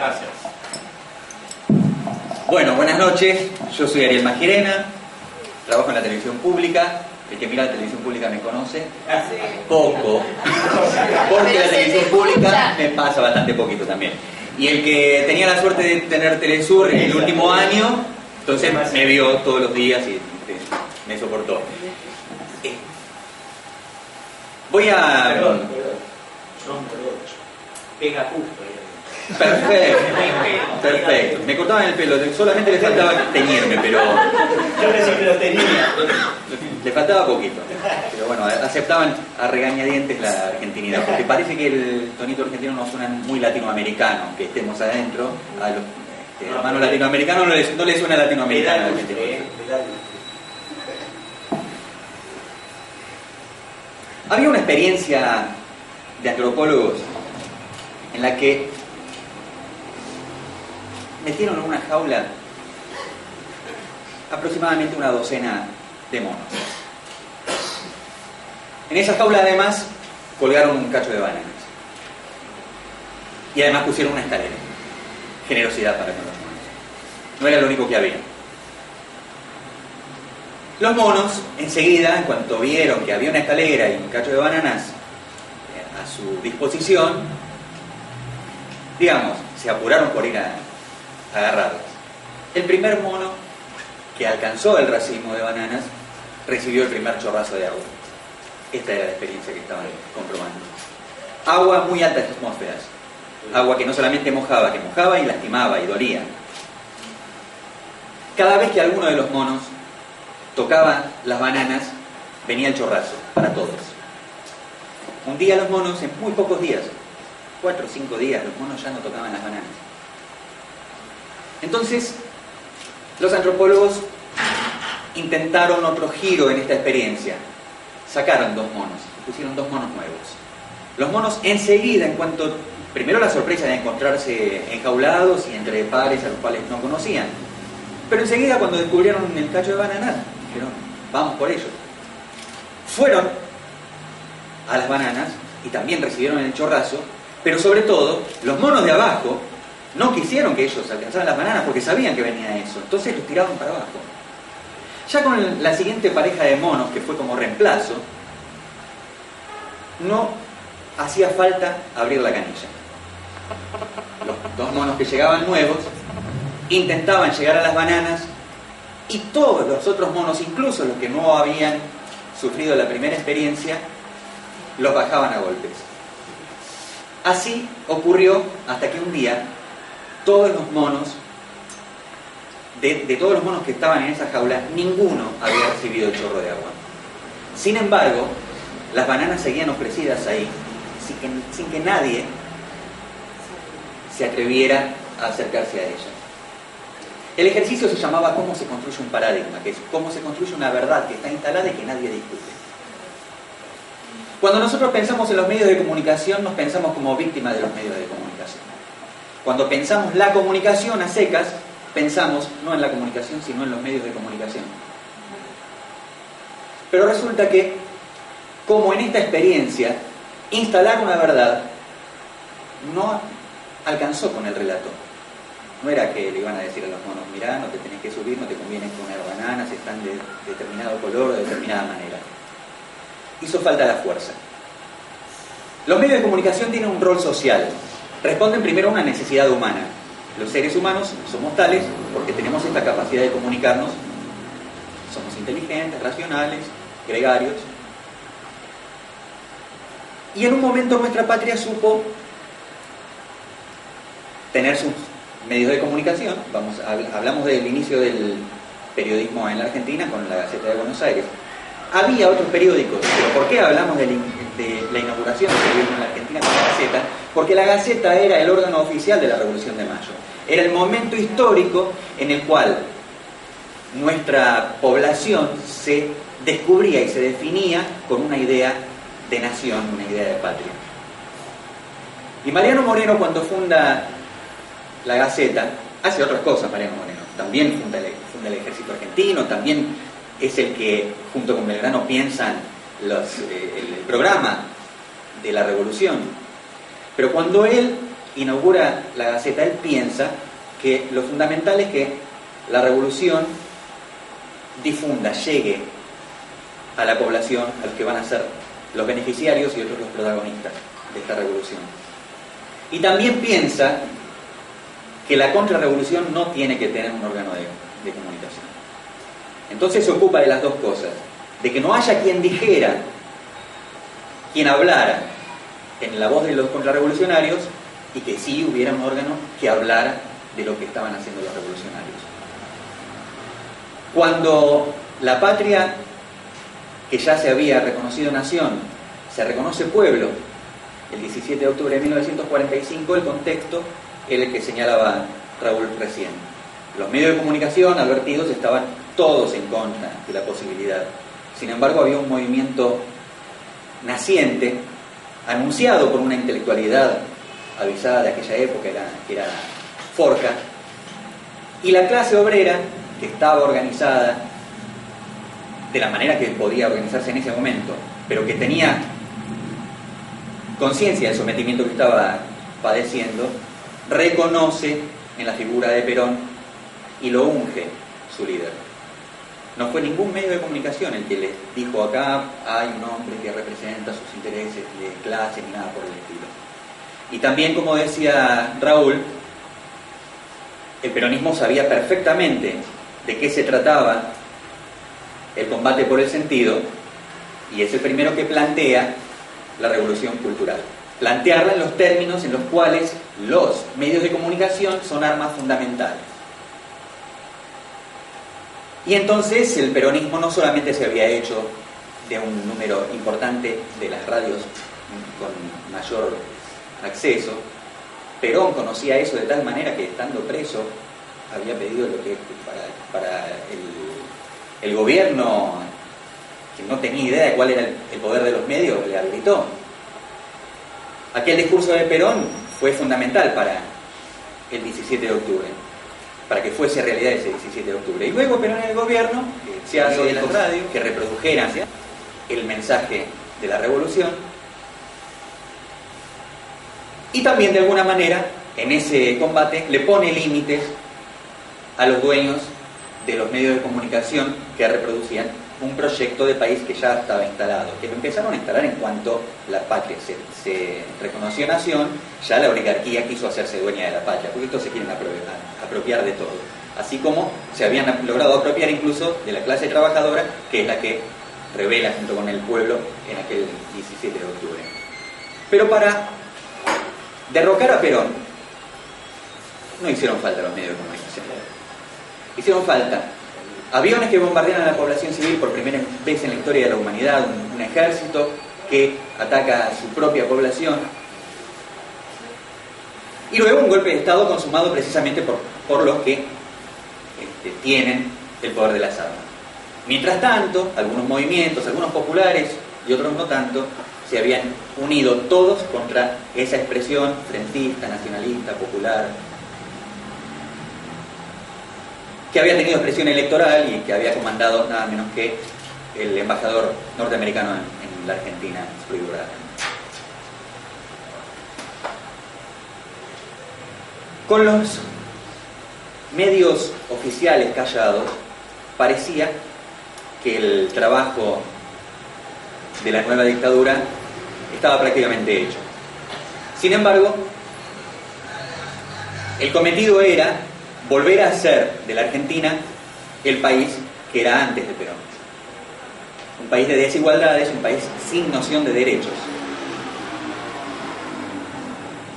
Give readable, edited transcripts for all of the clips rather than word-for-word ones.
Gracias. Bueno, buenas noches. Yo soy Ariel Magirena, trabajo en la televisión pública. El que mira la televisión pública me conoce. Poco. Porque la televisión pública me pasa bastante poquito también. Y el que tenía la suerte de tener Telesur en el último año, entonces me vio todos los días y me soportó. Voy a... Perdón. Pega justo. Perfecto. Me cortaban el pelo, solamente le faltaba teñirme, pero... Yo pensé que lo tenía. Le faltaba poquito. Pero bueno, aceptaban a regañadientes la argentinidad, porque parece que el tonito argentino no suena muy latinoamericano, aunque estemos adentro. A los hermanos latinoamericanos no les suena latinoamericano. Había una experiencia de antropólogos en la que metieron en una jaula aproximadamente una docena de monos. En esa jaula además colgaron un cacho de bananas y además pusieron una escalera. Generosidad para con los monos. No era lo único que había. Los monos enseguida, en cuanto vieron que había una escalera y un cacho de bananas a su disposición, digamos, se apuraron por ir a agarrarlas. El primer mono que alcanzó el racimo de bananas recibió el primer chorrazo de agua. Esta era la experiencia que estaban comprobando. Agua muy altas atmósferas. Agua que no solamente mojaba, que mojaba y lastimaba y dolía. Cada vez que alguno de los monos tocaba las bananas, venía el chorrazo para todos. Un día los monos, en muy pocos días, 4 o 5 días, los monos ya no tocaban las bananas. Entonces, los antropólogos intentaron otro giro en esta experiencia. Sacaron 2 monos, pusieron 2 monos nuevos. Los monos enseguida, en cuanto, primero la sorpresa de encontrarse enjaulados y entre pares a los cuales no conocían, pero enseguida cuando descubrieron el cacho de bananas, dijeron, vamos por ellos. Fueron a las bananas y también recibieron el chorrazo, pero sobre todo, los monos de abajo no quisieron que ellos alcanzaran las bananas porque sabían que venía eso, entonces los tiraban para abajo. Ya con la siguiente pareja de monos, que fue como reemplazo, no hacía falta abrir la canilla. Los 2 monos que llegaban nuevos intentaban llegar a las bananas y todos los otros monos, incluso los que no habían sufrido la primera experiencia, los bajaban a golpes. Así ocurrió hasta que un día todos los monos, de todos los monos que estaban en esa jaula, ninguno había recibido el chorro de agua. Sin embargo, las bananas seguían ofrecidas ahí, sin que nadie se atreviera a acercarse a ellas. El ejercicio se llamaba cómo se construye un paradigma, que es cómo se construye una verdad que está instalada y que nadie discute. Cuando nosotros pensamos en los medios de comunicación, nos pensamos como víctimas de los medios de comunicación. Cuando pensamos la comunicación a secas, pensamos no en la comunicación, sino en los medios de comunicación. Pero resulta que, como en esta experiencia, instalar una verdad no alcanzó con el relato. No era que le iban a decir a los monos, mirá, no te tenés que subir, no te conviene comer bananas, están de determinado color o de determinada manera. Hizo falta la fuerza. Los medios de comunicación tienen un rol social. Responden primero a una necesidad humana. Los seres humanos somos tales porque tenemos esta capacidad de comunicarnos. Somos inteligentes, racionales, gregarios. Y en un momento nuestra patria supo tener sus medios de comunicación. Hablamos del inicio del periodismo en la Argentina con la Gaceta de Buenos Aires. Había otros periódicos, pero ¿por qué hablamos de la inauguración del periodismo en la Argentina con la Gaceta? Porque la Gaceta era el órgano oficial de la Revolución de Mayo. Era el momento histórico en el cual nuestra población se descubría y se definía con una idea de nación, una idea de patria. Y Mariano Moreno, cuando funda la Gaceta, hace otras cosas. Mariano Moreno también funda el Ejército Argentino, también es el que, junto con Belgrano, piensan el programa de la revolución. Pero cuando él inaugura la Gaceta, él piensa que lo fundamental es que la revolución difunda, llegue a la población, a los que van a ser los beneficiarios y otros los protagonistas de esta revolución. Y también piensa que la contrarrevolución no tiene que tener un órgano de comunicación. Entonces se ocupa de las dos cosas, de que no haya quien dijera, quien hablara en la voz de los contrarrevolucionarios, y que sí hubiera un órgano que hablara de lo que estaban haciendo los revolucionarios. Cuando la patria, que ya se había reconocido nación, se reconoce pueblo, el 17 de octubre de 1945, el contexto era el que señalaba Raúl recién. Los medios de comunicación advertidos estaban todos en contra de la posibilidad. Sin embargo, había un movimiento naciente, anunciado por una intelectualidad avisada de aquella época, que era Forja, y la clase obrera, que estaba organizada de la manera que podía organizarse en ese momento, pero que tenía conciencia del sometimiento que estaba padeciendo, reconoce en la figura de Perón y lo unge su líder. No fue ningún medio de comunicación el que les dijo: acá hay un hombre que representa sus intereses de clase, ni nada por el estilo. Y también, como decía Raúl, el peronismo sabía perfectamente de qué se trataba el combate por el sentido, y es el primero que plantea la revolución cultural. Plantearla en los términos en los cuales los medios de comunicación son armas fundamentales. Y entonces el peronismo no solamente se había hecho de un número importante de las radios con mayor acceso, Perón conocía eso de tal manera que, estando preso, había pedido lo que para el gobierno, que no tenía idea de cuál era el poder de los medios, le habilitó. Aquel discurso de Perón fue fundamental para el 17 de octubre, para que fuese realidad ese 17 de octubre. Y luego Perón en el gobierno se hace de la radio que reprodujeran el mensaje de la revolución, y también de alguna manera en ese combate le pone límites a los dueños de los medios de comunicación que reproducían un proyecto de país que ya estaba instalado, que lo empezaron a instalar en cuanto la patria se reconoció nación. Ya la oligarquía quiso hacerse dueña de la patria, porque estos se quieren apropiar de todo, así como se habían logrado apropiar incluso de la clase trabajadora, que es la que rebela junto con el pueblo en aquel 17 de octubre. Pero para derrocar a Perón no hicieron falta los medios de comunicación. Hicieron falta aviones que bombardean a la población civil por primera vez en la historia de la humanidad, un ejército que ataca a su propia población, y luego un golpe de Estado consumado precisamente por los que tienen el poder de las armas. Mientras tanto, algunos movimientos, algunos populares y otros no tanto, se habían unido todos contra esa expresión frentista, nacionalista, popular, que había tenido expresión electoral y que había comandado nada menos que el embajador norteamericano en la Argentina, Floyd Bratton. Con los medios oficiales callados, parecía que el trabajo de la nueva dictadura estaba prácticamente hecho. Sin embargo, el cometido era volver a hacer de la Argentina el país que era antes de Perón. Un país de desigualdades, un país sin noción de derechos.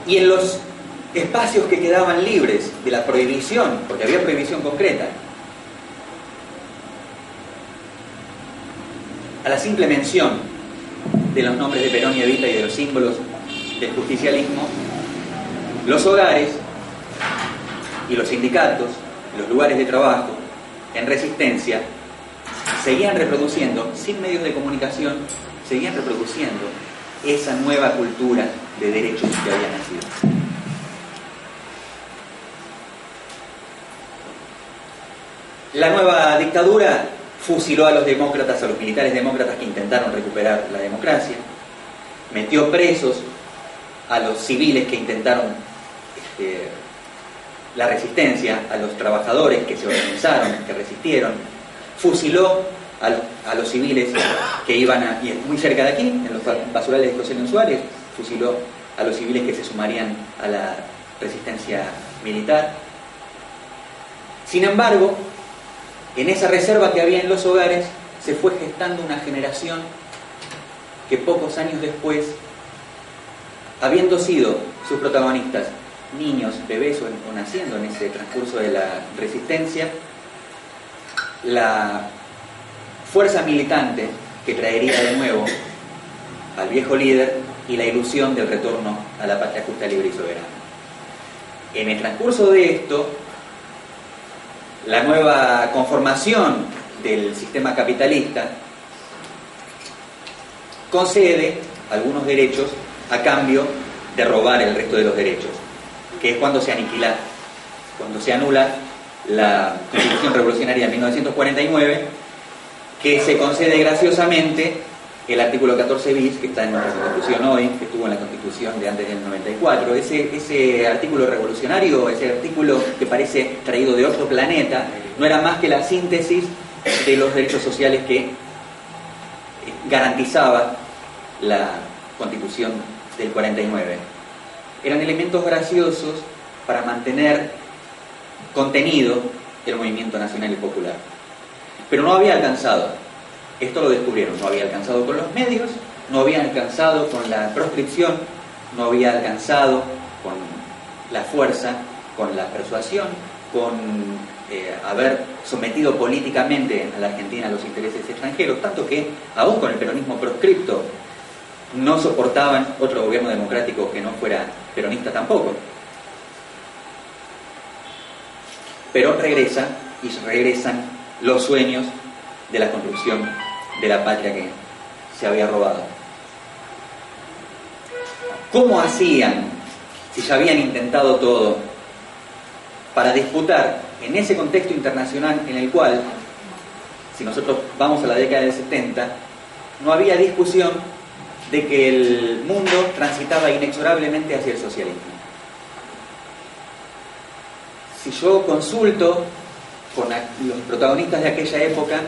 Y en los espacios que quedaban libres de la prohibición, porque había prohibición concreta, a la simple mención de los nombres de Perón y Evita y de los símbolos del justicialismo, los hogares y los sindicatos, los lugares de trabajo en resistencia, seguían reproduciendo, sin medios de comunicación, seguían reproduciendo esa nueva cultura de derechos que había nacido. La nueva dictadura fusiló a los demócratas, a los militares demócratas que intentaron recuperar la democracia, metió presos a los civiles que intentaron la resistencia, a los trabajadores que se organizaron, que resistieron, fusiló a los civiles que iban y muy cerca de aquí, en los basurales de José León Suárez, fusiló a los civiles que se sumarían a la resistencia militar. Sin embargo, en esa reserva que había en los hogares se fue gestando una generación que pocos años después, habiendo sido sus protagonistas niños, bebés o naciendo en ese transcurso de la resistencia, la fuerza militante que traería de nuevo al viejo líder y la ilusión del retorno a la patria justa, libre y soberana. En el transcurso de esto, la nueva conformación del sistema capitalista concede algunos derechos a cambio de robar el resto de los derechos, que es cuando se aniquila, cuando se anula la Constitución Revolucionaria de 1949, que se concede graciosamente el artículo 14 bis, que está en nuestra Constitución hoy, que estuvo en la Constitución de antes del 94. Ese artículo revolucionario, ese artículo que parece traído de otro planeta, no era más que la síntesis de los derechos sociales que garantizaba la Constitución del 49. Eran elementos graciosos para mantener contenido el movimiento nacional y popular. Pero no había alcanzado, esto lo descubrieron, no había alcanzado con los medios, no había alcanzado con la proscripción, no había alcanzado con la fuerza, con la persuasión, con haber sometido políticamente a la Argentina a los intereses extranjeros, tanto que aún con el peronismo proscripto no soportaban otro gobierno democrático que no fuera peronista tampoco. Pero regresa y regresan los sueños de la construcción de la patria que se había robado. ¿Cómo hacían, si ya habían intentado todo, para disputar en ese contexto internacional en el cual, si nosotros vamos a la década del 70, no había discusión de que el mundo transitaba inexorablemente hacia el socialismo? Si yo consulto con los protagonistas de aquella época,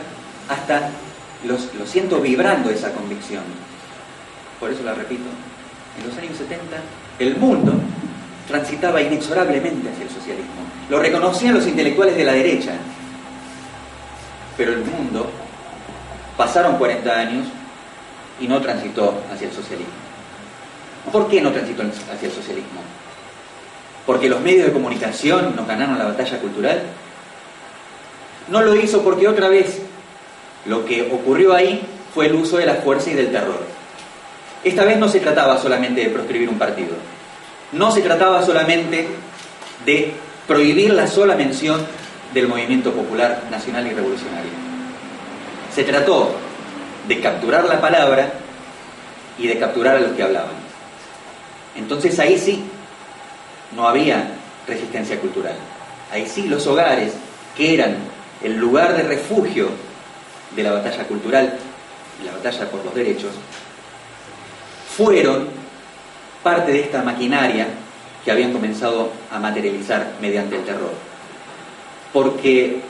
hasta lo siento vibrando esa convicción. Por eso la repito, en los años 70 el mundo transitaba inexorablemente hacia el socialismo. Lo reconocían los intelectuales de la derecha, pero el mundo, pasaron 40 años y no transitó hacia el socialismo. ¿Por qué no transitó hacia el socialismo? ¿Porque los medios de comunicación nos ganaron la batalla cultural? No lo hizo porque otra vez lo que ocurrió ahí fue el uso de la fuerza y del terror. Esta vez no se trataba solamente de proscribir un partido, no se trataba solamente de prohibir la sola mención del movimiento popular nacional y revolucionario. Se trató de capturar la palabra y de capturar a los que hablaban. Entonces ahí sí no había resistencia cultural. Ahí sí los hogares, que eran el lugar de refugio de la batalla cultural y la batalla por los derechos, fueron parte de esta maquinaria que habían comenzado a materializar mediante el terror. Porque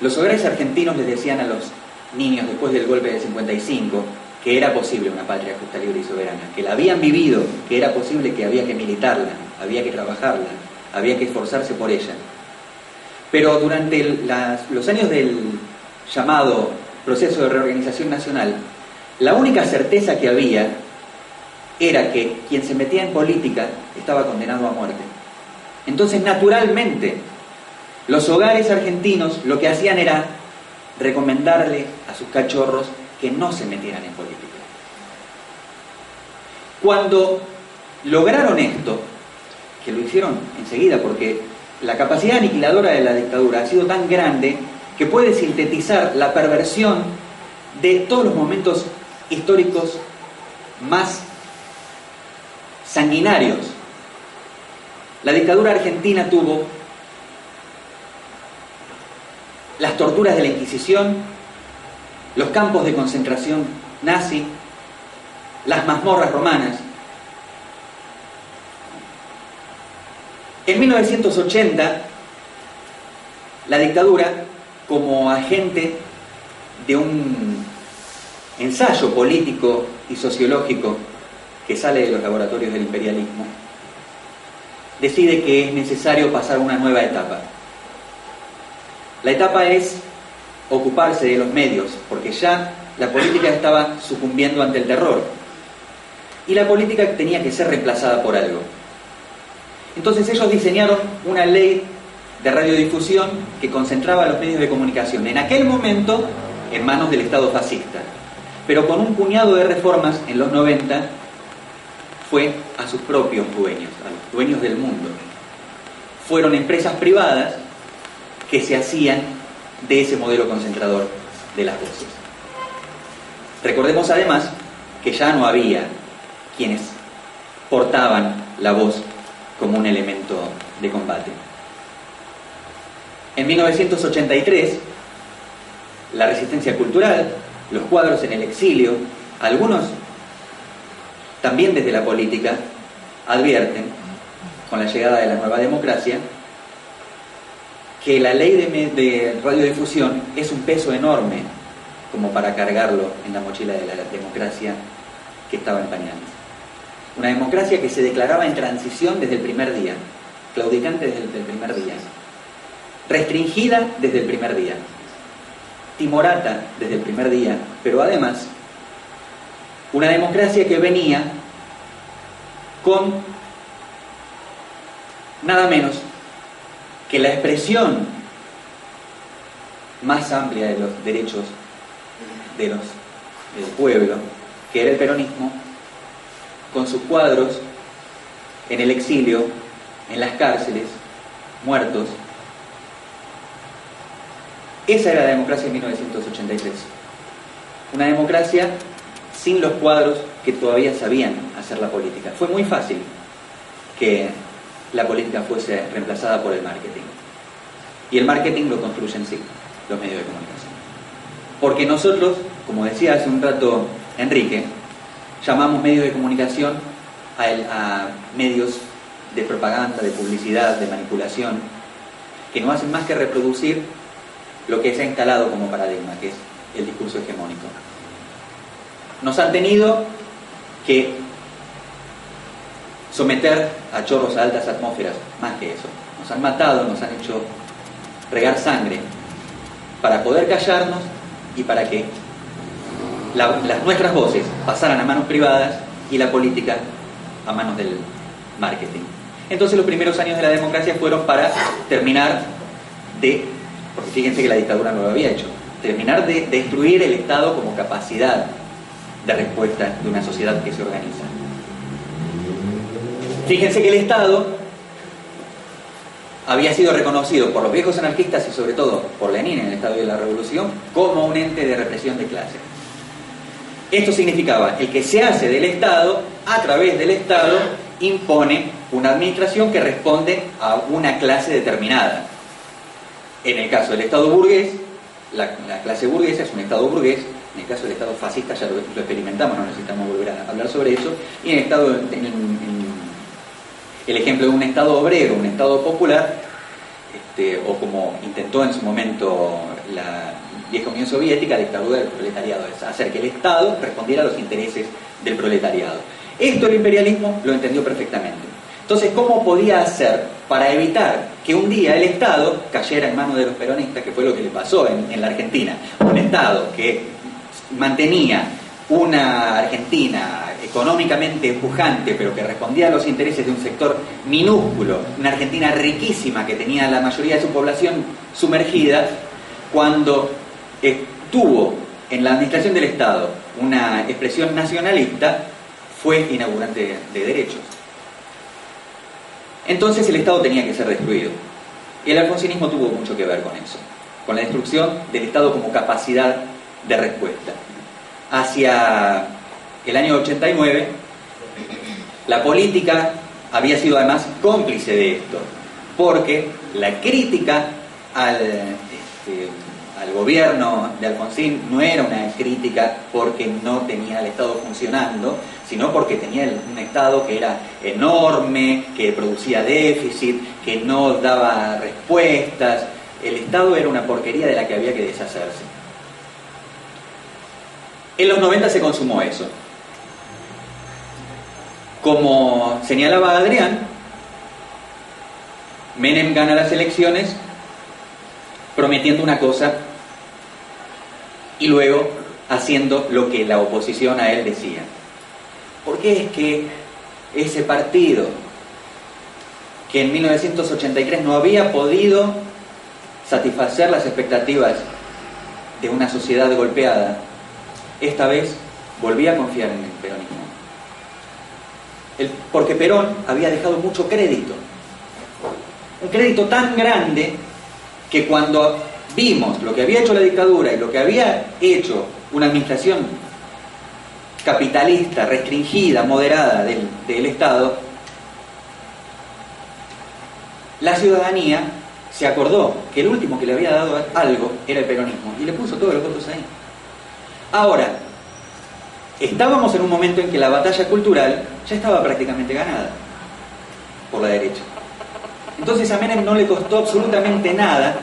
los hogares argentinos les decían a los niños después del golpe del 55 que era posible una patria justa, libre y soberana, que la habían vivido, que era posible, que había que militarla, había que trabajarla, había que esforzarse por ella. Pero durante los años del llamado proceso de reorganización nacional, la única certeza que había era que quien se metía en política estaba condenado a muerte. Entonces, naturalmente, los hogares argentinos lo que hacían era recomendarle a sus cachorros que no se metieran en política. Cuando lograron esto, que lo hicieron enseguida porque la capacidad aniquiladora de la dictadura ha sido tan grande que puede sintetizar la perversión de todos los momentos históricos más sanguinarios. La dictadura argentina tuvo las torturas de la Inquisición, los campos de concentración nazi, las mazmorras romanas. En 1980, la dictadura, como agente de un ensayo político y sociológico que sale de los laboratorios del imperialismo, decide que es necesario pasar a una nueva etapa. La etapa es ocuparse de los medios, porque ya la política estaba sucumbiendo ante el terror y la política tenía que ser reemplazada por algo. Entonces ellos diseñaron una ley de radiodifusión que concentraba los medios de comunicación en aquel momento en manos del Estado fascista, pero con un puñado de reformas en los 90 fue a sus propios dueños, a los dueños del mundo. Fueron empresas privadas que se hacían de ese modelo concentrador de las voces. Recordemos además que ya no había quienes portaban la voz como un elemento de combate. En 1983, la resistencia cultural, los cuadros en el exilio, algunos también desde la política, advierten, con la llegada de la nueva democracia, que la ley de radiodifusión es un peso enorme como para cargarlo en la mochila de la democracia que estaba en pañales. Una democracia que se declaraba en transición desde el primer día, claudicante desde el primer día, restringida desde el primer día, timorata desde el primer día, pero además una democracia que venía con nada menos que la expresión más amplia de los derechos del pueblo, que era el peronismo, con sus cuadros en el exilio, en las cárceles, muertos. Esa era la democracia en 1983. Una democracia sin los cuadros que todavía sabían hacer la política. Fue muy fácil que la política fuese reemplazada por el marketing. Y el marketing lo construyen sí, los medios de comunicación. Porque nosotros, como decía hace un rato Enrique, llamamos medios de comunicación a medios de propaganda, de publicidad, de manipulación, que no hacen más que reproducir lo que se ha instalado como paradigma, que es el discurso hegemónico. Nos han tenido que someter a chorros a altas atmósferas, más que eso. Nos han matado, nos han hecho regar sangre para poder callarnos y para que las nuestras voces pasaran a manos privadas y la política a manos del marketing. Entonces los primeros años de la democracia fueron para terminar porque fíjense que la dictadura no lo había hecho, terminar de destruir el Estado como capacidad de respuesta de una sociedad que se organiza. Fíjense que el Estado había sido reconocido por los viejos anarquistas y sobre todo por Lenin en el Estado de la Revolución como un ente de represión de clase. Esto significaba el que se hace del Estado, a través del Estado impone una administración que responde a una clase determinada. En el caso del Estado burgués, la clase burguesa es un Estado burgués. En el caso del Estado fascista ya lo experimentamos, no necesitamos volver a hablar sobre eso. Y en el ejemplo de un Estado obrero, un Estado popular, o como intentó en su momento la vieja Unión Soviética, dictadura del proletariado, es hacer que el Estado respondiera a los intereses del proletariado. Esto el imperialismo lo entendió perfectamente. Entonces, ¿cómo podía hacer para evitar que un día el Estado cayera en manos de los peronistas, que fue lo que le pasó en la Argentina? Un Estado que mantenía una Argentina económicamente pujante, pero que respondía a los intereses de un sector minúsculo, una Argentina riquísima que tenía la mayoría de su población sumergida, cuando tuvo en la administración del Estado una expresión nacionalista, fue inaugurante de derechos. Entonces el Estado tenía que ser destruido. Y el alfonsinismo tuvo mucho que ver con eso, con la destrucción del Estado como capacidad de respuesta. Hacia el año 89, la política había sido además cómplice de esto, porque la crítica al al gobierno de Alfonsín no era una crítica porque no tenía el Estado funcionando, sino porque tenía un Estado que era enorme, que producía déficit, que no daba respuestas. El Estado era una porquería de la que había que deshacerse. En los 90 se consumó eso. Como señalaba Adrián, Menem gana las elecciones prometiendo una cosa y luego haciendo lo que la oposición a él decía. ¿Por qué es que ese partido, que en 1983 no había podido satisfacer las expectativas de una sociedad golpeada, esta vez volvía a confiar en el peronismo? Porque Perón había dejado mucho crédito, un crédito tan grande que cuando vimos lo que había hecho la dictadura y lo que había hecho una administración capitalista, restringida, moderada del Estado, la ciudadanía se acordó que el último que le había dado algo era el peronismo y le puso todos los votos ahí. Ahora, estábamos en un momento en que la batalla cultural ya estaba prácticamente ganada por la derecha. Entonces a Menem no le costó absolutamente nada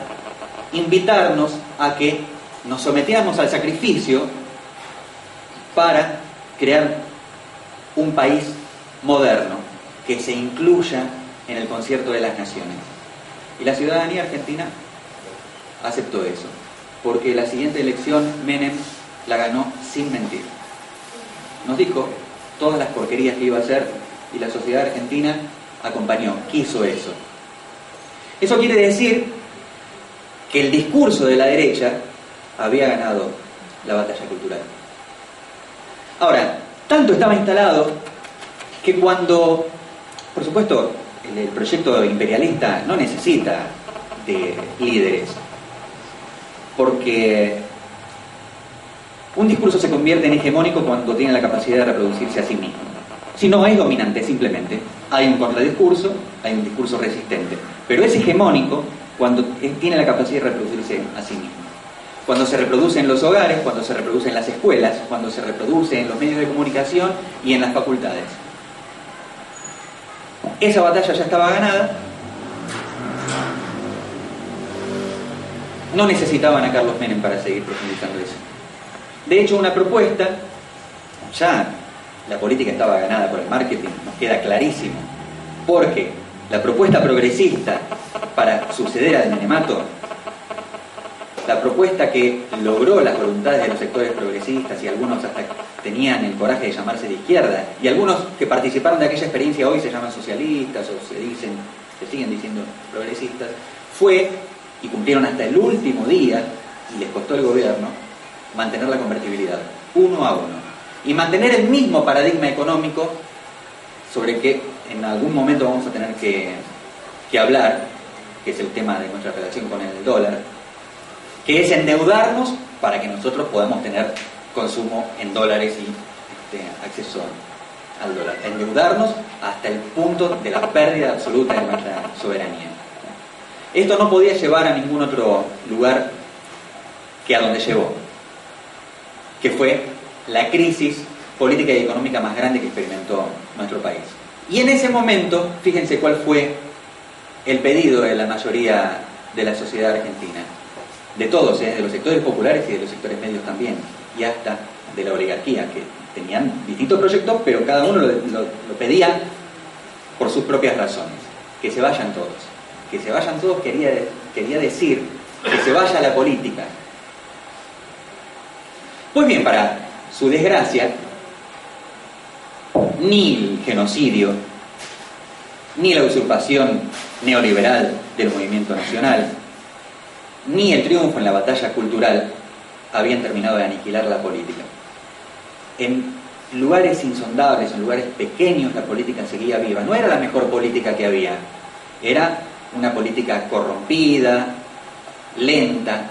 invitarnos a que nos sometiéramos al sacrificio para crear un país moderno que se incluya en el concierto de las naciones. Y la ciudadanía argentina aceptó eso, porque la siguiente elección Menem la ganó sin mentir. Nos dijo todas las porquerías que iba a hacer y la sociedad argentina acompañó, quiso eso. Eso quiere decir que el discurso de la derecha había ganado la batalla cultural. Ahora, tanto estaba instalado que cuando, por supuesto, el proyecto imperialista no necesita de líderes, porque un discurso se convierte en hegemónico cuando tiene la capacidad de reproducirse a sí mismo. Si no es dominante, simplemente hay un contradiscurso, hay un discurso resistente, pero es hegemónico cuando tiene la capacidad de reproducirse a sí mismo. Cuando se reproduce en los hogares, cuando se reproduce en las escuelas, cuando se reproduce en los medios de comunicación y en las facultades. Esa batalla ya estaba ganada. No necesitaban a Carlos Menem para seguir profundizando eso. De hecho, una propuesta, ya la política estaba ganada por el marketing, nos queda clarísimo, porque la propuesta progresista para suceder al menemato, la propuesta que logró las voluntades de los sectores progresistas, y algunos hasta tenían el coraje de llamarse de izquierda, y algunos que participaron de aquella experiencia hoy se llaman socialistas o se siguen diciendo progresistas, fue, y cumplieron hasta el último día, y les costó el gobierno, mantener la convertibilidad, 1 a 1, y mantener el mismo paradigma económico sobre que en algún momento vamos a tener que hablar, que es el tema de nuestra relación con el dólar, que es endeudarnos para que nosotros podamos tener consumo en dólares y acceso al dólar. Endeudarnos hasta el punto de la pérdida absoluta de nuestra soberanía. Esto no podía llevar a ningún otro lugar que a donde llevó, que fue la crisis política y económica más grande que experimentó nuestro país. Y en ese momento, fíjense cuál fue el pedido de la mayoría de la sociedad argentina, de todos, de los sectores populares y de los sectores medios también, y hasta de la oligarquía, que tenían distintos proyectos, pero cada uno lo pedía por sus propias razones. Que se vayan todos. Que se vayan todos quería decir que se vaya la política. Pues bien, para su desgracia, ni el genocidio, ni la usurpación neoliberal del movimiento nacional, ni el triunfo en la batalla cultural habían terminado de aniquilar la política. En lugares insondables, en lugares pequeños, la política seguía viva. No era la mejor política que había, era una política corrompida, lenta,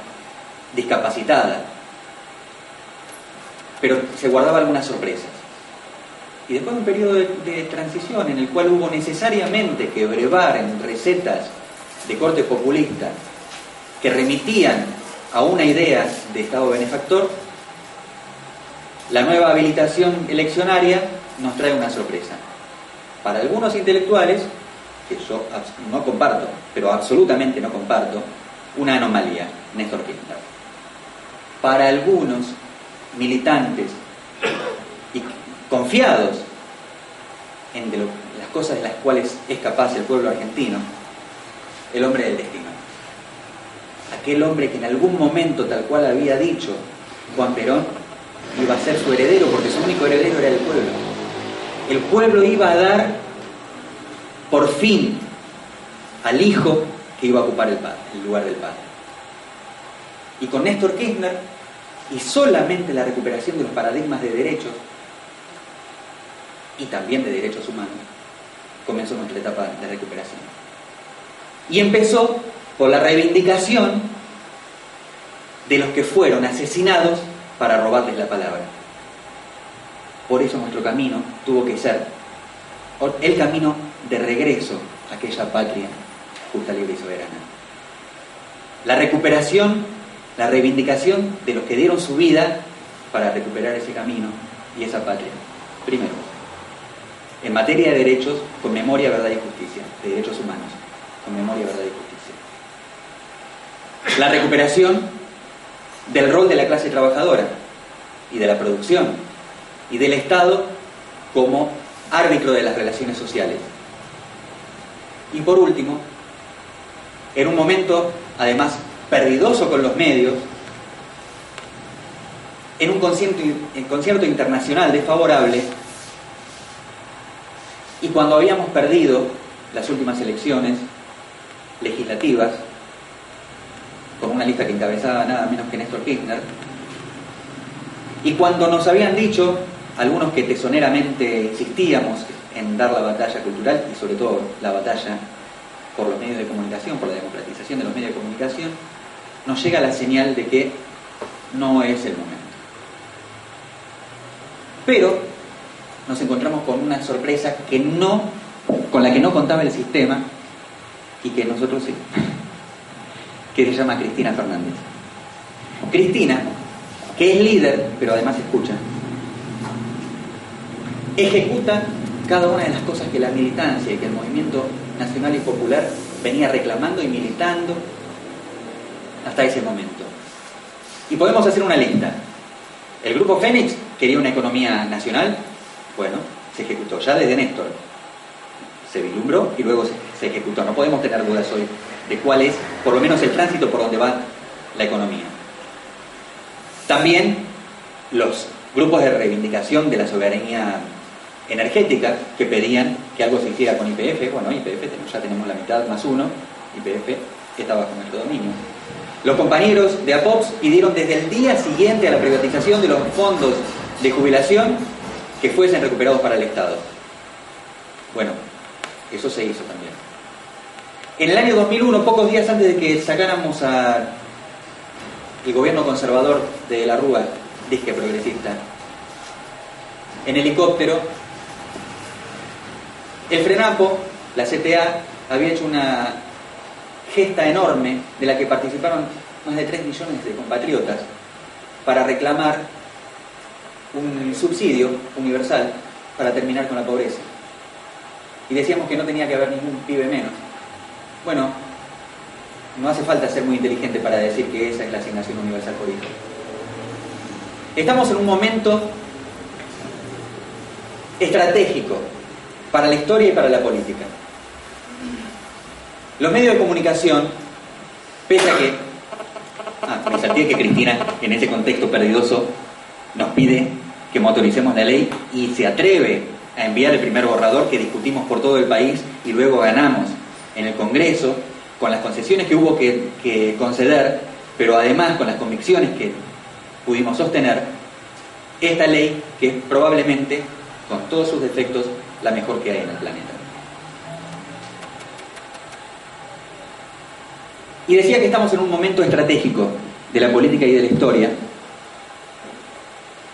discapacitada, pero se guardaba algunas sorpresas. Y después de un periodo de transición en el cual hubo necesariamente que brevar en recetas de corte populista que remitían a una idea de Estado benefactor, la nueva habilitación eleccionaria nos trae una sorpresa. Para algunos intelectuales, que yo no comparto, pero absolutamente no comparto, una anomalía, Néstor Kirchner. Para algunos militantes y confiados en las cosas de las cuales es capaz el pueblo argentino, el hombre del destino. Aquel hombre que en algún momento, tal cual había dicho Juan Perón, iba a ser su heredero, porque su único heredero era el pueblo. El pueblo iba a dar por fin al hijo que iba a ocupar el lugar del padre. Y con Néstor Kirchner, y solamente la recuperación de los paradigmas de derechos y también de derechos humanos, comenzó nuestra etapa de recuperación. Y empezó por la reivindicación de los que fueron asesinados para robarles la palabra. Por eso nuestro camino tuvo que ser el camino de regreso a aquella patria justa, libre y soberana. La recuperación, la reivindicación de los que dieron su vida para recuperar ese camino y esa patria. Primero, en materia de derechos, con memoria, verdad y justicia, de derechos humanos, con memoria, verdad y justicia. La recuperación del rol de la clase trabajadora y de la producción y del Estado como árbitro de las relaciones sociales. Y por último, en un momento además perdidoso con los medios, en un concierto internacional desfavorable, y cuando habíamos perdido las últimas elecciones legislativas, con una lista que encabezaba nada menos que Néstor Kirchner, y cuando nos habían dicho, algunos que tesoneramente insistíamos en dar la batalla cultural y sobre todo la batalla por los medios de comunicación, por la democratización de los medios de comunicación, nos llega la señal de que no es el momento. Pero nos encontramos con una sorpresa con la que no contaba el sistema y que nosotros sí, que se llama Cristina Fernández. Cristina, que es líder, pero además escucha, ejecuta cada una de las cosas que la militancia y que el movimiento nacional y popular venía reclamando y militando hasta ese momento. Y podemos hacer una lista. El Grupo Fénix quería una economía nacional, bueno, se ejecutó ya desde Néstor. Se vislumbró y luego se ejecutó. No podemos tener dudas hoy de cuál es, por lo menos, el tránsito por donde va la economía. También los grupos de reivindicación de la soberanía energética que pedían que algo se hiciera con YPF. Bueno, YPF ya tenemos la mitad más uno, YPF está bajo nuestro dominio. Los compañeros de APOPS pidieron desde el día siguiente a la privatización de los fondos de jubilación que fuesen recuperados para el Estado. Bueno, eso se hizo también. En el año 2001, pocos días antes de que sacáramos el gobierno conservador de la Rúa, disque progresista, en helicóptero, el FRENAPO, la CTA, había hecho una gesta enorme de la que participaron más de 3 millones de compatriotas para reclamar un subsidio universal para terminar con la pobreza. Y decíamos que no tenía que haber ningún pibe menos. Bueno, no hace falta ser muy inteligente para decir que esa es la asignación universal por hijo. Estamos en un momento estratégico para la historia y para la política. Los medios de comunicación, pese a que me salté que Cristina en ese contexto perdidoso nos pide que motoricemos la ley y se atreve a enviar el primer borrador que discutimos por todo el país y luego ganamos en el Congreso, con las concesiones que hubo que conceder, pero además con las convicciones que pudimos sostener, esta ley que es probablemente, con todos sus defectos, la mejor que hay en el planeta. Y decía que estamos en un momento estratégico de la política y de la historia,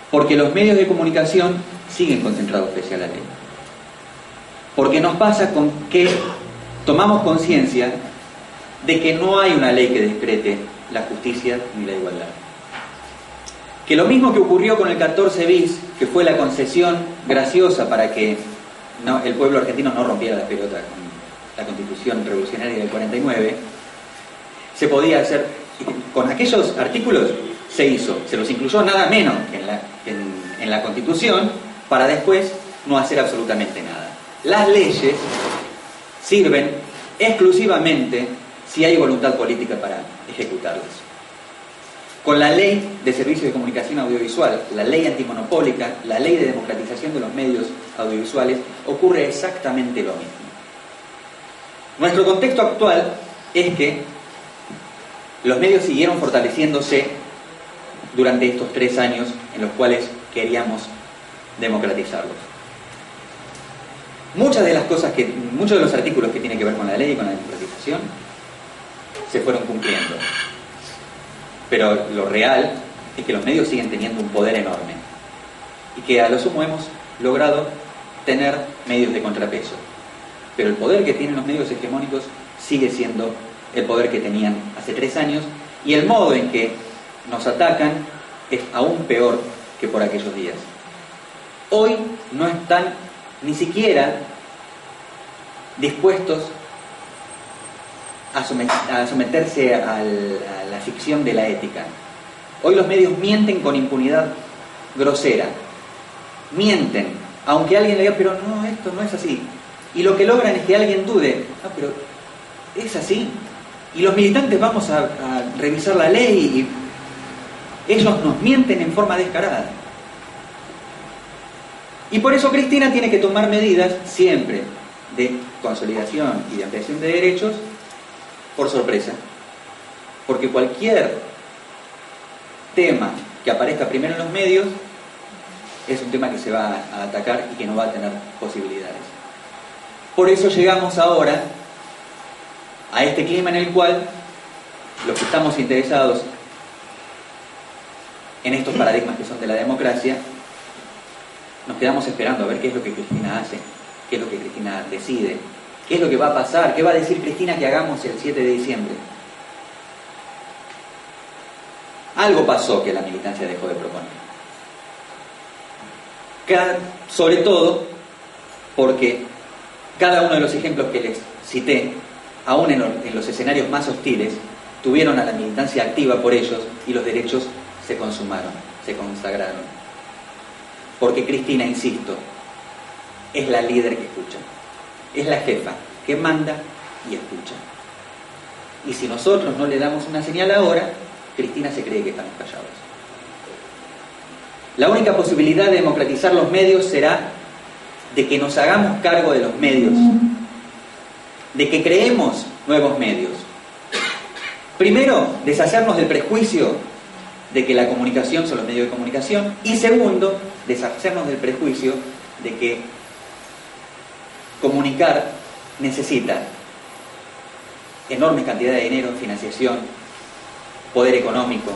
porque los medios de comunicación siguen concentrados pese a la ley. Porque nos pasa con que tomamos conciencia de que no hay una ley que decrete la justicia ni la igualdad. Que lo mismo que ocurrió con el 14 bis, que fue la concesión graciosa para que el pueblo argentino no rompiera la pelota con la Constitución revolucionaria del 49, se podía hacer, con aquellos artículos se hizo, se los incluyó nada menos que en la Constitución, para después no hacer absolutamente nada. Las leyes sirven exclusivamente si hay voluntad política para ejecutarlas. Con la ley de servicios de comunicación audiovisual, la ley antimonopólica, la ley de democratización de los medios audiovisuales, ocurre exactamente lo mismo. Nuestro contexto actual es que los medios siguieron fortaleciéndose durante estos 3 años en los cuales queríamos democratizarlos. Muchos de los artículos que tienen que ver con la ley y con la democratización se fueron cumpliendo. Pero lo real es que los medios siguen teniendo un poder enorme y que a lo sumo hemos logrado tener medios de contrapeso. Pero el poder que tienen los medios hegemónicos sigue siendo el poder que tenían hace 3 años, y el modo en que nos atacan es aún peor que por aquellos días. Hoy no están ni siquiera dispuestos a someterse a la ficción de la ética. Hoy los medios mienten con impunidad grosera. Mienten, aunque alguien le diga, pero no, esto no es así. Y lo que logran es que alguien dude, pero es así. Y los militantes vamos a revisar la ley y ellos nos mienten en forma descarada. Y por eso Cristina tiene que tomar medidas siempre de consolidación y de ampliación de derechos por sorpresa. Porque cualquier tema que aparezca primero en los medios es un tema que se va a atacar y que no va a tener posibilidades. Por eso llegamos ahora a este clima en el cual los que estamos interesados en estos paradigmas que son de la democracia, nos quedamos esperando a ver qué es lo que Cristina hace, qué es lo que Cristina decide, qué es lo que va a pasar, qué va a decir Cristina que hagamos el 7 de diciembre. Algo pasó que la militancia dejó de proponer. Sobre todo porque cada uno de los ejemplos que les cité, aún en los escenarios más hostiles, tuvieron a la militancia activa por ellos y los derechos se consumaron, se consagraron. Porque Cristina, insisto, es la líder que escucha, es la jefa que manda y escucha. Y si nosotros no le damos una señal ahora, Cristina se cree que estamos callados. La única posibilidad de democratizar los medios será de que nos hagamos cargo de los medios, de que creemos nuevos medios. Primero, deshacernos del prejuicio de que la comunicación son los medios de comunicación, y segundo, deshacernos del prejuicio de que comunicar necesita enormes cantidades de dinero, financiación, poder económico,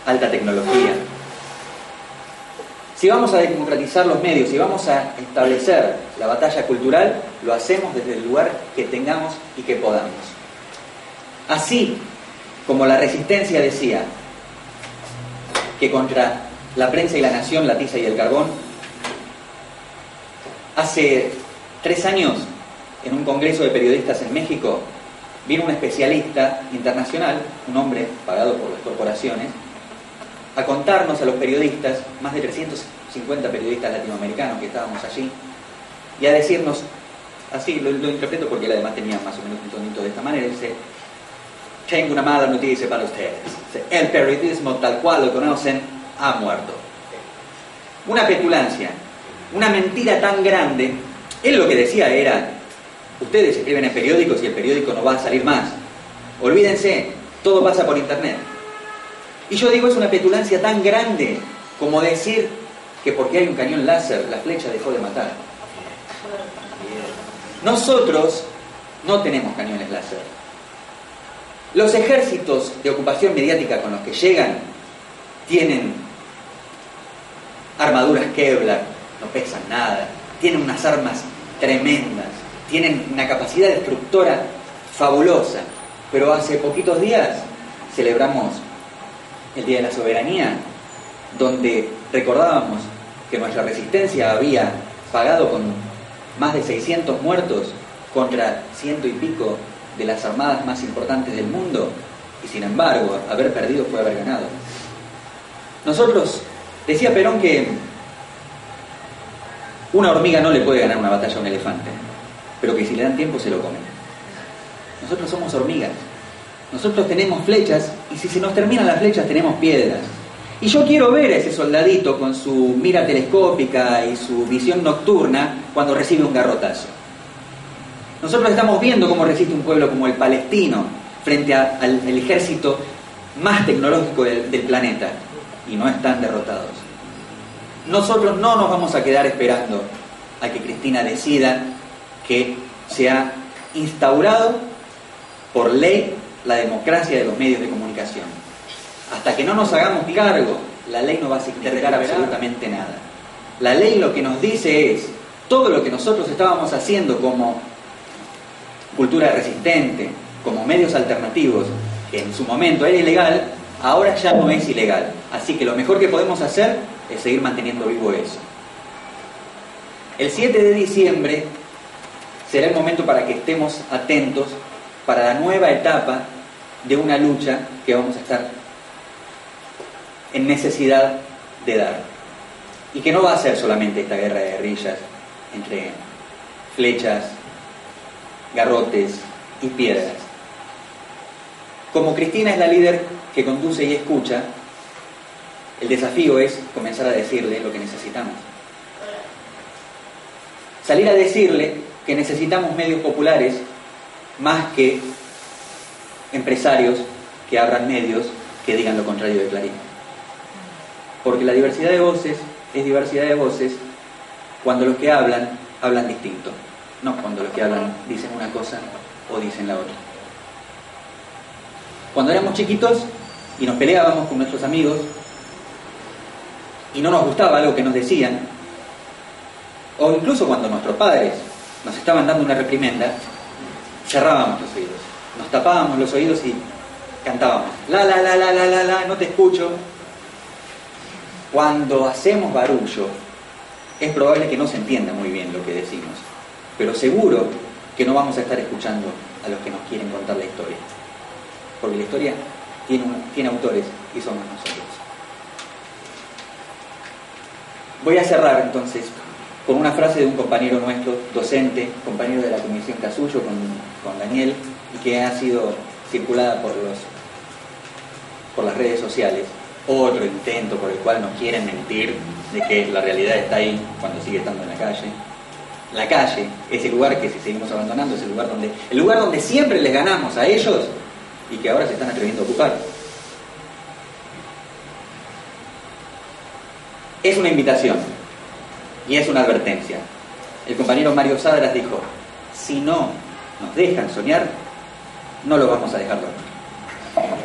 alta tecnología. Si vamos a democratizar los medios, si vamos a establecer la batalla cultural, lo hacemos desde el lugar que tengamos y que podamos. Así como la Resistencia decía que contra la prensa y la nación, la tiza y el carbón, hace 3 años, en un congreso de periodistas en México, vino un especialista internacional, un hombre pagado por las corporaciones, a contarnos a los periodistas, más de 350 periodistas latinoamericanos que estábamos allí, y a decirnos, así lo interpreto porque él además tenía más o menos un tonito de esta manera, dice: tengo una mala noticia para ustedes, el periodismo tal cual lo conocen ha muerto. Una petulancia, una mentira tan grande. Él lo que decía era: ustedes escriben en periódicos y el periódico no va a salir más, olvídense, todo pasa por internet. Y yo digo, es una petulancia tan grande como decir que porque hay un cañón láser la flecha dejó de matar. Nosotros no tenemos cañones láser. Los ejércitos de ocupación mediática con los que llegan tienen armaduras Kevlar, no pesan nada, tienen unas armas tremendas, tienen una capacidad destructora fabulosa, pero hace poquitos días celebramos el Día de la Soberanía, donde recordábamos que nuestra resistencia había pagado con más de 600 muertos contra 100 y pico de las armadas más importantes del mundo, y sin embargo, haber perdido fue haber ganado. Nosotros, decía Perón que una hormiga no le puede ganar una batalla a un elefante, pero que si le dan tiempo se lo comen. Nosotros somos hormigas. Nosotros tenemos flechas, y si se nos terminan las flechas tenemos piedras. Y yo quiero ver a ese soldadito con su mira telescópica y su visión nocturna cuando recibe un garrotazo. Nosotros estamos viendo cómo resiste un pueblo como el palestino frente al ejército más tecnológico del planeta, y no están derrotados. Nosotros no nos vamos a quedar esperando a que Cristina decida que se ha instaurado por ley la democracia de los medios de comunicación. Hasta que no nos hagamos cargo, la ley no va a significar absolutamente nada. La ley lo que nos dice es, todo lo que nosotros estábamos haciendo como cultura resistente, como medios alternativos, que en su momento era ilegal, ahora ya no es ilegal. Así que lo mejor que podemos hacer es seguir manteniendo vivo eso. El 7 de diciembre será el momento para que estemos atentos para la nueva etapa de una lucha que vamos a estar en necesidad de dar. Y que no va a ser solamente esta guerra de guerrillas entre flechas, garrotes y piedras. Como Cristina es la líder que conduce y escucha, el desafío es comenzar a decirle lo que necesitamos. Salir a decirle que necesitamos medios populares más que empresarios que abran medios que digan lo contrario de Clarín. Porque la diversidad de voces es diversidad de voces cuando los que hablan distinto, no cuando los que hablan dicen una cosa o dicen la otra. Cuando éramos chiquitos y nos peleábamos con nuestros amigos y no nos gustaba algo que nos decían, o incluso cuando nuestros padres nos estaban dando una reprimenda, cerrábamos los oídos, nos tapábamos los oídos y cantábamos la, no te escucho. Cuando hacemos barullo es probable que no se entienda muy bien lo que decimos, pero seguro que no vamos a estar escuchando a los que nos quieren contar la historia, porque la historia tiene autores y somos nosotros. Voy a cerrar entonces con una frase de un compañero nuestro, docente, compañero de la Comisión Casullo con Daniel, y que ha sido circulada por las redes sociales. Otro intento por el cual nos quieren mentir de que la realidad está ahí cuando sigue estando en la calle. La calle, ese lugar que si seguimos abandonando, es el lugar donde siempre les ganamos a ellos y que ahora se están atreviendo a ocupar. Es una invitación y es una advertencia. El compañero Mario Sadras dijo, si no nos dejan soñar, no lo vamos a dejar dormir.